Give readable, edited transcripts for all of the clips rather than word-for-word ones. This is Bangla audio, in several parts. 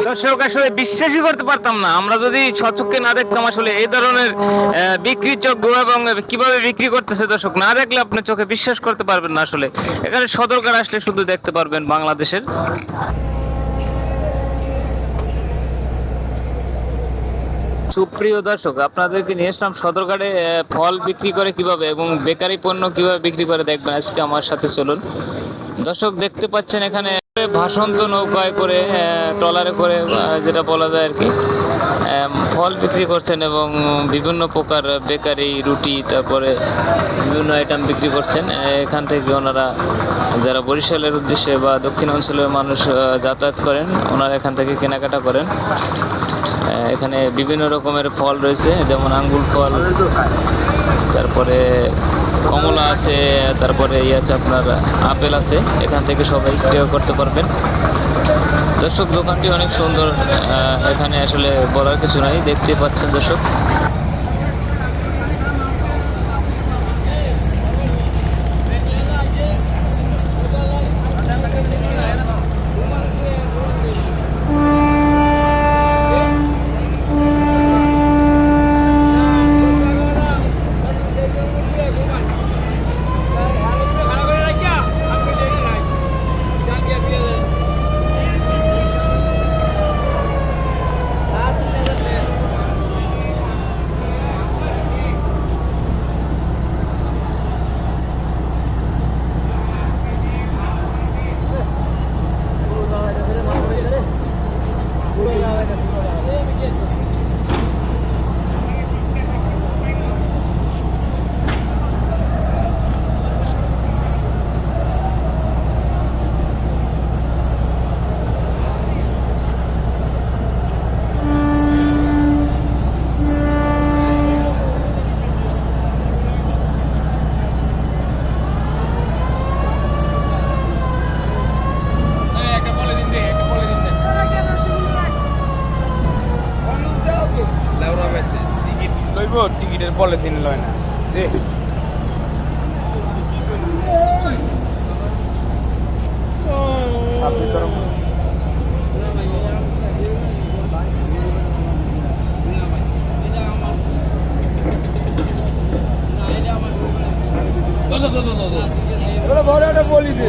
দর্শক আসলে বিশ্বাসই করতে পারতাম না, আমরা যদি স্বচক্ষে না দেখতাম আসলে এই ধরনের বিক্রি যোগ্য এবং কিভাবে বিক্রি করতেছে। দর্শক না দেখলে আপনি চোখে বিশ্বাস করতে পারবেন না। আসলে এখানে সদরঘাট আসলে শুধু দেখতে পারবেন বাংলাদেশের। সুপ্রিয় দর্শক, আপনাদেরকে নিয়ে আসলাম সদরঘাটে ফল বিক্রি করে কিভাবে এবং বেকারি পণ্য কিভাবে বিক্রি করে দেখবেন আজকে আমার সাথে চলুন। দর্শক দেখতে পাচ্ছেন এখানে ভাসন্ত নৌকায় করে ট্রলারে করে যেটা বলা যায় আর কি ফল বিক্রি করছেন এবং বিভিন্ন প্রকার বেকারি রুটি তারপরে বিভিন্ন আইটেম বিক্রি করছেন। এখান থেকে ওনারা যারা বরিশালের উদ্দেশ্যে বা দক্ষিণ অঞ্চলের মানুষ যাতায়াত করেন ওনারা এখান থেকে কেনাকাটা করেন। এখানে বিভিন্ন রকমের ফল রয়েছে, যেমন আঙ্গুর ফল, তারপরে কমলা আছে, তারপরে আছে আপনার আপেল আছে। এখান থেকে সবাই ক্রয় করতে পারবেন। দর্শক দোকানটি অনেক সুন্দর, এখানে আসলে বলার কিছু নাই, দেখতে পাচ্ছেন দর্শক। টিকিটের পলিথিন লয় না দে বড় একটা বলি দে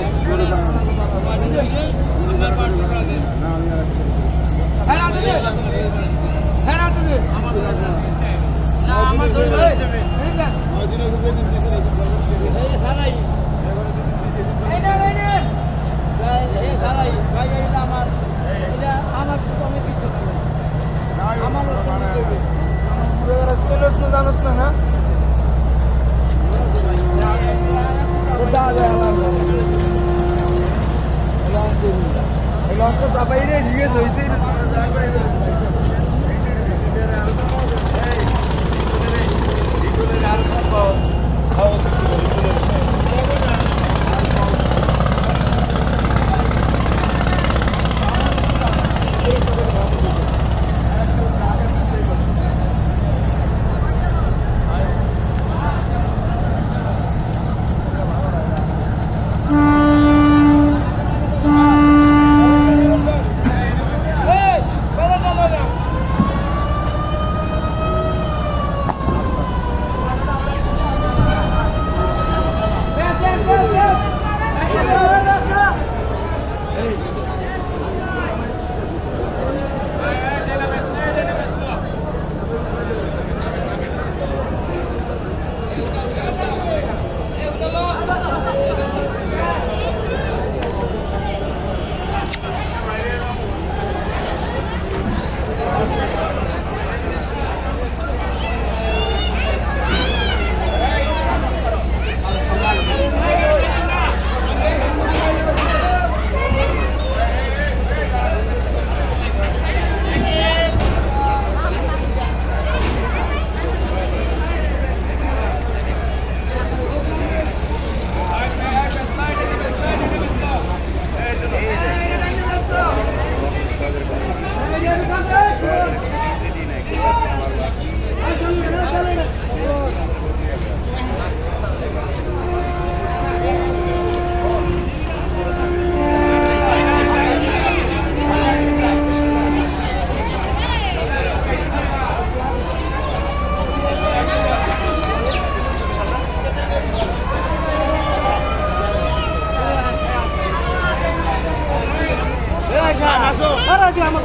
আমার জানোস না না লঞ্চটা সবাই রিয়েস হয়েছে আরে দি আমার